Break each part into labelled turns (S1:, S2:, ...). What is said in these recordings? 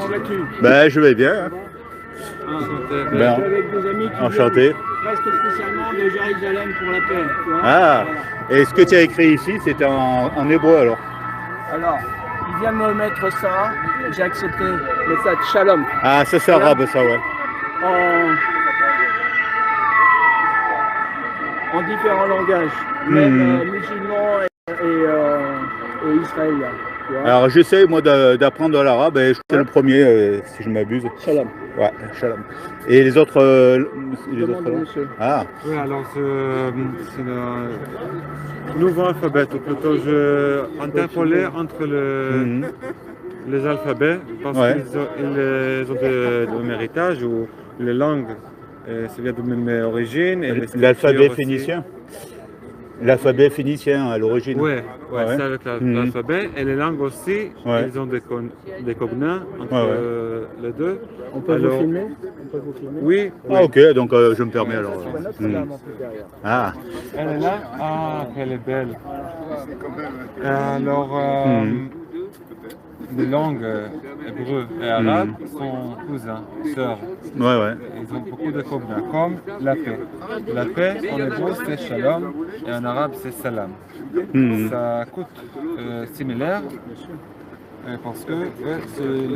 S1: Comment vas-tu?
S2: Ben, je vais bien. Hein.
S1: Je
S2: Ben,
S1: suis avec des amis qui
S2: enchanté.
S1: viennent presque spécialement de Jérusalem pour la paix. Tu vois,
S2: Ah,
S1: voilà.
S2: et ce que tu as écrit ici, c'était en hébreu alors?
S1: Alors, il vient me mettre ça, j'ai accepté le message Shalom
S2: Ah, ça c'est arabe, ça, ouais.
S1: en différents langages, même musulmans et israéliens. Tu vois.
S2: Alors, j'essaie, moi, d'apprendre l'arabe, et je suis le premier, si je m'abuse.
S1: Shalom.
S2: Ouais, shalom. Et les autres
S1: Demande au monsieur.
S2: Ah,
S3: Oui, alors c'est le nouveau alphabet, ou plutôt je interpolais entre les alphabets parce
S2: Ouais.
S3: qu'ils ont de même héritage ou les langues, ça vient de même origine. Et
S2: l'alphabet
S3: aussi.
S2: phénicien. L'alphabet phénicien à l'origine.
S3: Oui,
S2: Ah ouais.
S3: c'est avec l'alphabet. Et les langues aussi,
S2: Ouais.
S3: ils ont des cognates entre les deux.
S1: On peut vous filmer? On peut vous filmer?
S3: Oui.
S2: Ah, ok, donc je me permets alors. Ah.
S3: Elle est là? Ah, qu'elle est belle. Alors, les langues hébreu et arabe sont cousins, sœurs.
S2: Ouais, ouais.
S3: Ils ont beaucoup de communs, comme la paix. La paix, en hébreu, c'est shalom, et en arabe, c'est salam. Ça coûte similaire, parce que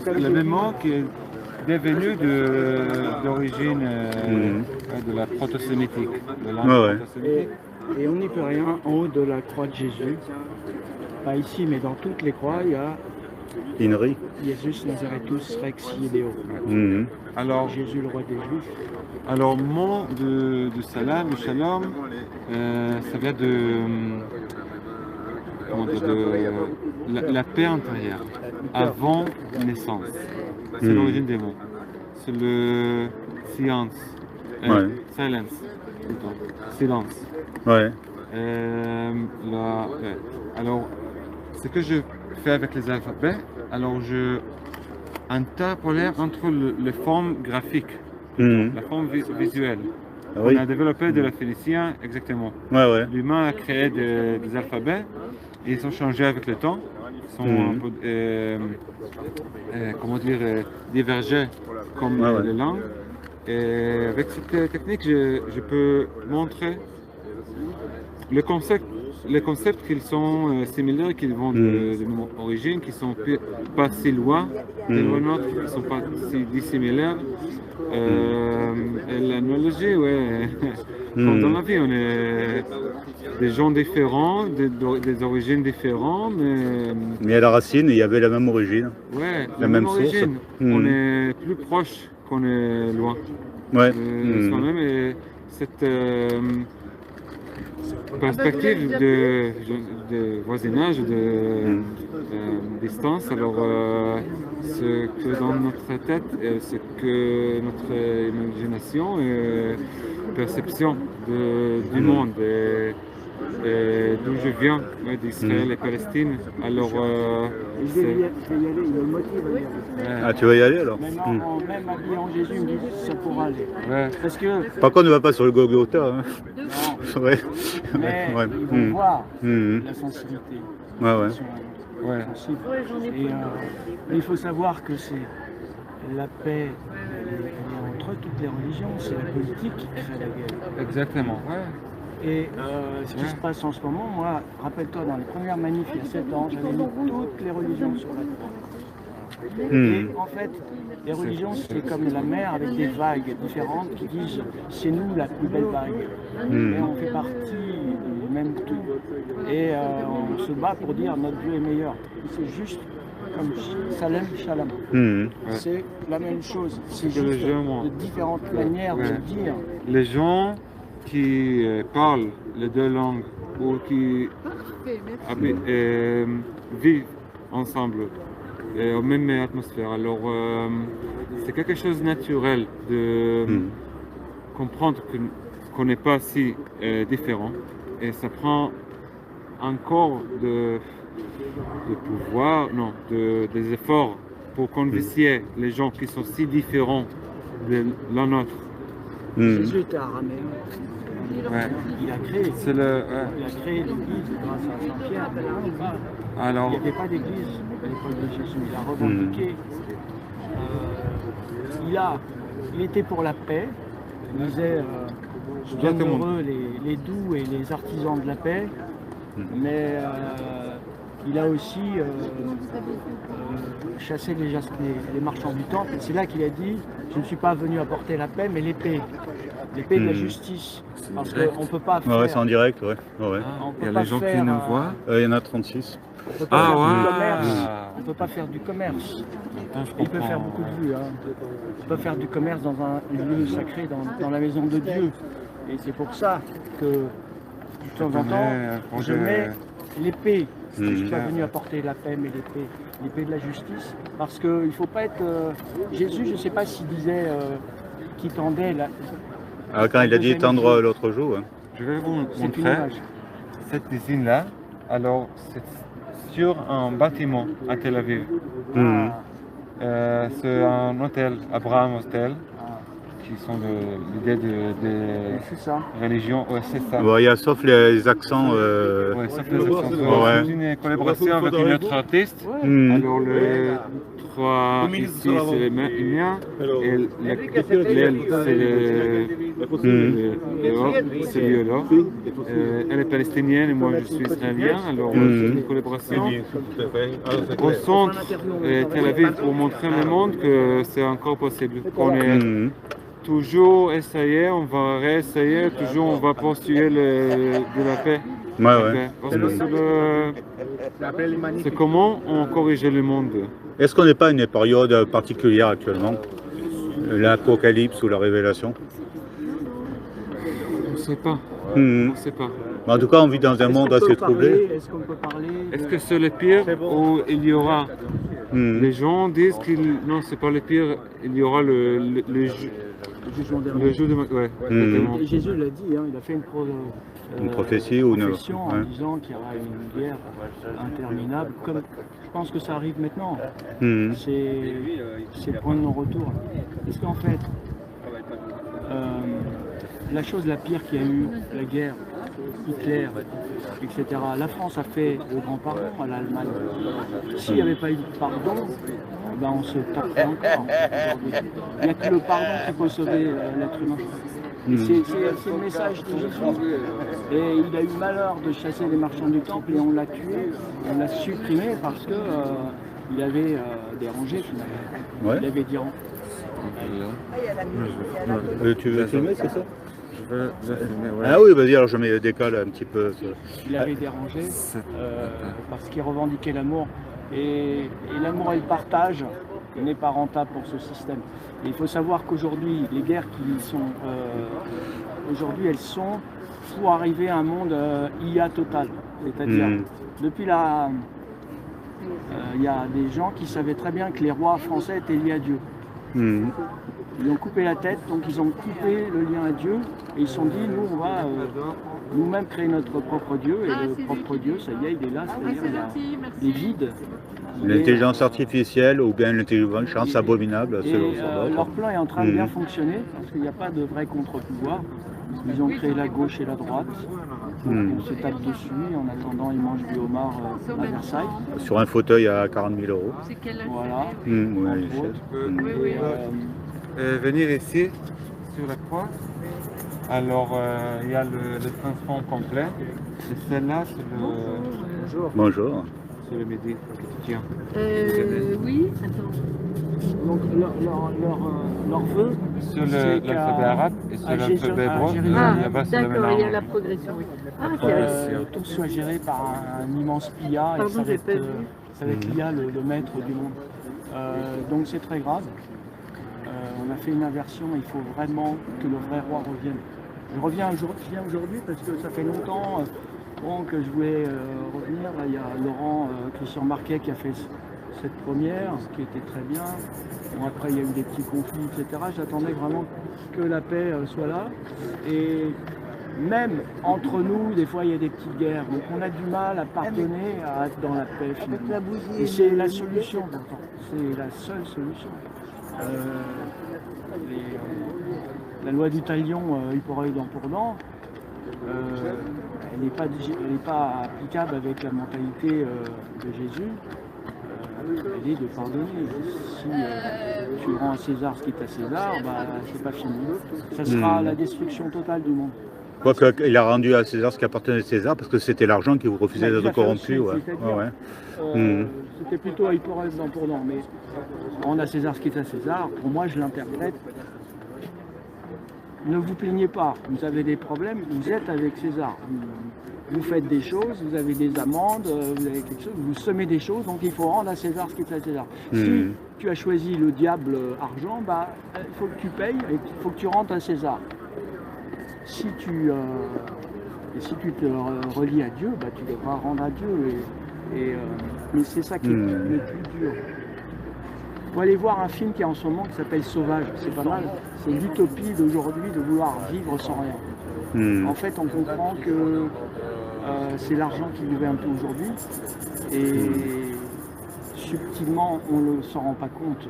S3: c'est le même mot qui est devenu d'origine de la proto-sémitique, de langue proto-sémitique.
S1: Et on n'y peut rien en haut de la croix de Jésus. Pas ici, mais dans toutes les croix, il y a
S2: Inri.
S1: Jésus Nazaretus Rex Ideo.
S3: Alors,
S1: Jésus, le roi des Juifs.
S3: Alors, mot de salam, de shalom, ça vient de la paix intérieure, avant la naissance. C'est l'origine des mots. C'est le silence. Silence, plutôt. Silence.
S2: Ouais.
S3: Alors, ce que je fais avec les alphabets, alors je interpolais entre les formes graphiques, la forme visuelle.
S2: Ah, oui.
S3: On a développé de la phénicien, exactement.
S2: Ouais, ouais.
S3: L'humain a créé des alphabets et ils sont changés avec le temps. Ils sont un peu, comment dire, divergés comme les langues. Et avec cette technique, je peux montrer les concepts qui sont similaires, qui vont de même origine, qui sont pas si loin des nôtres, qui ne sont pas si dissimilaires. Et l'analogie, ouais. Comme dans la vie, on est des gens différents, des origines différentes.
S2: Mais à la racine, il y avait la même origine.
S3: Ouais,
S2: la même source.
S3: origine. On est plus proche qu'on est loin.
S2: Ouais.
S3: Soi-même, et cette perspective de voisinage, de distance, alors ce que dans notre tête, ce que notre imagination et perception du monde, et d'où je viens, d'Israël et Palestine, alors
S1: Je vais y aller, il me motive à y aller.
S2: Ah, tu vas y aller alors?
S1: Même habillé en Jésus, il me dit ça pourra aller.
S3: Ouais.
S1: Parce que,
S2: Par contre, ne va pas sur le Golgotha. Hein.
S1: non,
S2: Ouais.
S1: mais
S2: Ouais.
S1: ils vont voir la sensibilité.
S2: Ouais, ouais.
S1: Sensible. Et il faut savoir que c'est la paix, elle est entre toutes les religions, c'est la politique qui crée la guerre.
S3: Exactement. Ouais.
S1: Et ce qui se passe en ce moment, moi, rappelle-toi, dans les premières manifs, il y a 7 ans, j'avais mis toutes les religions sur la croix. Et en fait, les religions, c'est comme la mer avec des vagues différentes qui disent c'est nous la plus belle vague. Et on fait partie du même tout. Et on se bat pour dire notre Dieu est meilleur. C'est juste comme Salem Shalom. C'est la même chose. C'est juste de différentes manières de dire.
S3: Les gens qui parlent les deux langues ou qui vivent ensemble en même atmosphère. Alors, c'est quelque chose de naturel de comprendre qu'on n'est pas si différent. Et ça prend encore de pouvoir, non, des efforts pour convaincre les gens qui sont si différents de la nôtre.
S1: Jésus était araméen. Il a créé.
S3: Il
S1: a créé l'église grâce à Saint-Pierre.
S3: Alors,
S1: il n'y avait pas d'église à l'époque de Jésus. Il a revendiqué il était pour la paix. Il disait bienheureux les doux et les artisans de la paix. Mais il a aussi chassé les marchands du temple. Et c'est là qu'il a dit, je ne suis pas venu apporter la paix, mais l'épée. L'épée de la justice. Parce qu'on ne peut pas faire...
S2: Ouais, c'est en direct, ouais.
S3: Il y a les gens qui nous voient.
S2: Il y en a 36.
S1: On ne peut pas faire du commerce. On ne peut pas faire du commerce. Il peut faire beaucoup de vues. Hein. On peut faire du commerce dans un lieu sacré, dans la maison de Dieu. Et c'est pour ça que, de temps en temps, je mets l'épée. Je ne suis pas venu apporter la paix, mais l'épée de la justice. Parce qu'il ne faut pas être... Jésus, je ne sais pas s'il disait qu'il tendait la...
S2: Ah, quand il a dit tendre l'autre jour. Hein.
S3: Je vais vous montrer cette usine-là. Alors, c'est sur un bâtiment à Tel Aviv. C'est un hôtel, Abraham Hostel, qui sont l'idée de religion. Ouais, c'est ça.
S2: Il y a sauf les accents.
S3: Ouais, sauf les accents. C'est une collaboration avec une autre artiste. Alors, le 3 ici, c'est le mien. Et l'aile, c'est le l'or. Elle est palestinienne et moi, je suis israélien. Alors, c'est une collaboration. Au centre Tel Aviv pour montrer le monde que c'est encore possible. On est toujours essayé, on va réessayer, toujours on va poursuivre de la paix. Parce que c'est comment on corrige le monde.
S2: Est-ce qu'on n'est pas à une période particulière actuellement? L'Apocalypse ou la Révélation?
S3: On ne sait pas. On ne sait pas.
S2: En tout cas, on vit dans un monde assez troublé.
S1: Est-ce qu'on peut parler?
S3: Est-ce que c'est le pire ou il y aura? Les gens disent qu'il... Non, c'est pas le pire, il y aura le
S1: jugement dernier.
S3: Le jour de... Ouais,
S1: Et Jésus l'a dit, hein, il a fait
S2: une prophétie ou une
S1: profession en disant qu'il y aura une guerre interminable. Comme je pense que ça arrive maintenant. C'est le point de non-retour. Parce qu'en fait, la chose la pire qu'il y a eu, la guerre, Hitler, etc. La France a fait le grand pardon à l'Allemagne. S'il n'y avait pas eu de pardon, ben on se taperait encore. Il n'y a que le pardon qui peut sauver l'être humain. C'est le message de Jésus. Et il a eu malheur de chasser les marchands du temple et on l'a tué, on l'a supprimé parce que il avait dérangé finalement. Il avait dit.
S2: Tu veux filmer, c'est ça?
S3: Je veux filmer, ouais.
S2: Ah oui, vas-y, alors je mets décale un petit peu.
S1: Il avait dérangé parce qu'il revendiquait l'amour. Et l'amour et le partage n'est pas rentable pour ce système. Et il faut savoir qu'aujourd'hui, les guerres qui sont... aujourd'hui, elles sont pour arriver à un monde IA total. C'est-à-dire, depuis la... il y a des gens qui savaient très bien que les rois français étaient liés à Dieu. Ils ont coupé la tête, donc ils ont coupé le lien à Dieu et ils se sont dit, nous on va nous-mêmes créer notre propre Dieu et le propre Dieu, ça y est, il est là, c'est-à-dire il y a des vides.
S2: L'intelligence artificielle ou bien l'intelligence abominable, selon
S1: leur plan est en train de bien fonctionner parce qu'il n'y a pas de vrai contre-pouvoir. Ils ont créé la gauche et la droite. On se tape dessus et en attendant ils mangent du homard à Versailles.
S2: Sur un fauteuil à 40 000 €.
S1: Voilà.
S3: Venir ici sur la croix. Alors il y a le transfert complet. Et celle-là c'est le...
S2: Bonjour.
S3: C'est le midi que tu tiens.
S4: Oui, attends.
S1: Donc leur vœu,
S3: sur l'alphabet arabe et sur l'alphabet hébreu, là-bas c'est le
S4: d'accord, il y a la progression, oui.
S1: tout soit géré par un immense IA et ça va être l'IA le maître du monde. Donc c'est très grave. On a fait une inversion, il faut vraiment que le vrai roi revienne. Je viens aujourd'hui parce que ça fait longtemps que je voulais revenir. Là, il y a Laurent Christian Marquet qui a fait cette première, qui était très bien. Bon, après, il y a eu des petits conflits, etc. J'attendais vraiment que la paix soit là. Et même entre nous, des fois, il y a des petites guerres. Donc, on a du mal à pardonner, à être dans la paix, finalement. Et c'est la solution, pourtant. C'est la seule solution. La loi du talion, il pour œil, dent pour dent, elle n'est pas applicable avec la mentalité de Jésus. elle est de pardonner. Si tu rends à César ce qui est à César, bah, c'est pas fini. Ça sera la destruction totale du monde.
S2: Quoique, il a rendu à César ce qui appartenait à César parce que c'était l'argent qui vous refusait d'être corrompu. Ouais.
S1: C'était plutôt à hypothèse d'empordant, mais rendre à César ce qui est à César, pour moi je l'interprète. Ne vous plaignez pas, vous avez des problèmes, vous êtes avec César. Vous faites des choses, vous avez des amendes, vous avez quelque chose, vous semez des choses, donc il faut rendre à César ce qui est à César. Si tu as choisi le diable argent, bah, il faut que tu payes et il faut que tu rentres à César. Si tu te relis à Dieu, bah, tu devras rendre à Dieu. Mais c'est ça qui est le plus dur. Il faut aller voir un film qui est en ce moment qui s'appelle Sauvage, c'est pas mal. C'est l'utopie d'aujourd'hui de vouloir vivre sans rien. En fait, on comprend que c'est l'argent qui gouverne tout aujourd'hui et subtilement, on ne s'en rend pas compte.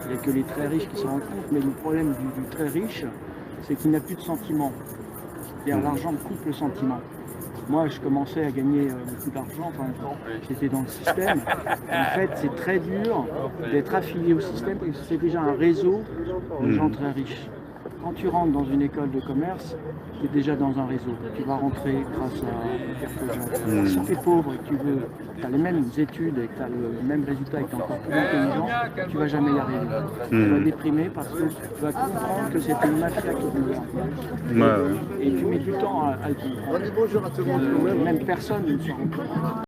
S1: Il n'y a que les très riches qui s'en rendent compte, mais le problème du très riche, c'est qu'il n'a plus de sentiments. L'argent coupe le sentiment. Moi, je commençais à gagner beaucoup d'argent, enfin, j'étais dans le système. En fait, c'est très dur d'être affilié au système parce que c'est déjà un réseau de gens très riches. Quand tu rentres dans une école de commerce, tu es déjà dans un réseau. Tu vas rentrer grâce à quelques gens. Si tu es pauvre et que tu as les mêmes études et que tu as le même résultat et que tu es encore plus intelligent, tu ne vas jamais y arriver. Tu vas déprimer parce que tu vas comprendre que c'est une mafia qui gouverne. Et tu mets du temps à le comprendre. Même personne ne s'en rend compte.